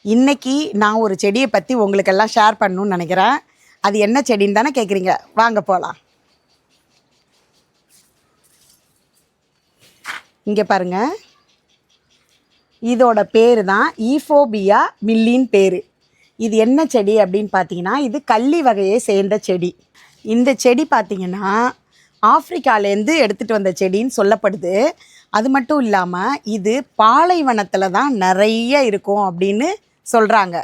இன்னைக்கு நான் ஒரு செடியை பற்றி உங்களுக்கெல்லாம் ஷேர் பண்ணணும்னு நினைக்கிறேன். அது என்ன செடின்னு தானே கேட்குறீங்க? வாங்க போகலாம். இங்கே பாருங்கள், இதோட பேர் தான் ஈஃபோபியா மில்லின் பேர். இது என்ன செடி அப்படின்னு பார்த்தீங்கன்னா, இது கள்ளி வகையை சேர்ந்த செடி. இந்த செடி பார்த்திங்கன்னா ஆஃப்ரிக்காலேருந்து எடுத்துகிட்டு வந்த செடின்னு சொல்லப்படுது. அது மட்டும் இல்லாமல் இது பாலைவனத்தில் தான் நிறைய இருக்கும் அப்படின்னு சொல்கிறாங்க.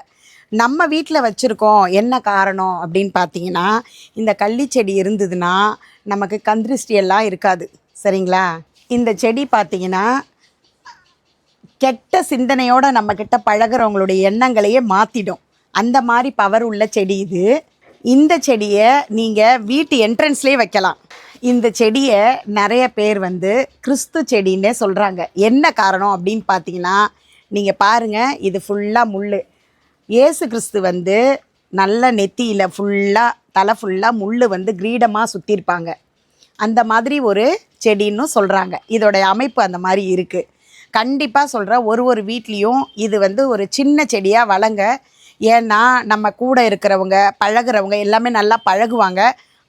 நம்ம வீட்டில் வச்சுருக்கோம். என்ன காரணம் அப்படின்னு பார்த்தீங்கன்னா, இந்த கள்ளி செடி இருந்ததுன்னா நமக்கு கந்திருஷ்டியெல்லாம் இருக்காது. சரிங்களா? இந்த செடி பார்த்திங்கன்னா கெட்ட சிந்தனையோடு நம்மக்கிட்ட பழகிறவங்களுடைய எண்ணங்களையே மாற்றிடும். அந்த மாதிரி பவர் உள்ள செடி இது. இந்த செடியை நீங்கள் வீட்டு என்ட்ரன்ஸ்லேயே வைக்கலாம். இந்த செடியை நிறைய பேர் கிறிஸ்து செடின்னே சொல்கிறாங்க. என்ன காரணம் அப்படின்னு பார்த்தீங்கன்னா, நீங்கள் பாருங்கள், இது ஃபுல்லாக முள். இயேசு கிறிஸ்து நல்ல நெத்தியில் ஃபுல்லாக தலை ஃபுல்லாக முள் கிரீடமாக சுற்றிருப்பாங்க. அந்த மாதிரி ஒரு செடின்னு சொல்கிறாங்க. இதோடைய அமைப்பு அந்த மாதிரி இருக்குது. கண்டிப்பாக சொல்கிறேன், ஒரு வீட்லேயும் இது ஒரு சின்ன செடியாக வளங்க. ஏன்னா நம்ம கூட இருக்கிறவங்க பழகிறவங்க எல்லாமே நல்லா பழகுவாங்க.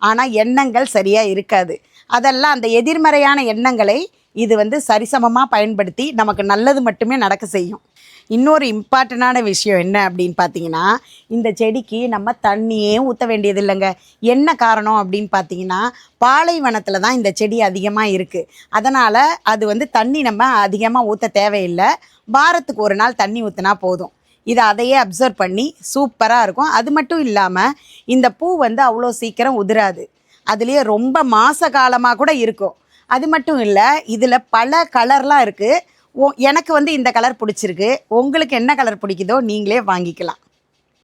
ஆனால் எண்ணங்கள் சரியாக இருக்காது. அதெல்லாம் அந்த எதிர்மறையான எண்ணங்களை இது சரிசமமாக பயன்படுத்தி நமக்கு நல்லது மட்டுமே நடக்க செய்யும். இன்னொரு இம்பார்ட்டண்டான விஷயம் என்ன அப்படின்னு பார்த்தீங்கன்னா, இந்த செடிக்கு நம்ம தண்ணியே ஊற்ற வேண்டியது இல்லைங்க. என்ன காரணம் அப்படின்னு பார்த்தீங்கன்னா, பாலைவனத்தில் தான் இந்த செடி அதிகமாக இருக்குது. அதனால் அது தண்ணி நம்ம அதிகமாக ஊற்ற தேவையில்லை. வாரத்துக்கு ஒரு நாள் தண்ணி ஊற்றினா போதும். இதை அதையே அப்சர்வ் பண்ணி சூப்பராக இருக்கும். அது மட்டும் இல்லாமல் இந்த பூ அவ்வளோ சீக்கிரம் உதிராது. அதுலேயே ரொம்ப மாத காலமாக கூட இருக்கும். அது மட்டும் இல்லை, இதில் பல கலர்லாம் இருக்குது. எனக்கு இந்த கலர் பிடிச்சிருக்கு. உங்களுக்கு என்ன கலர் பிடிக்குதோ நீங்களே வாங்கிக்கலாம்.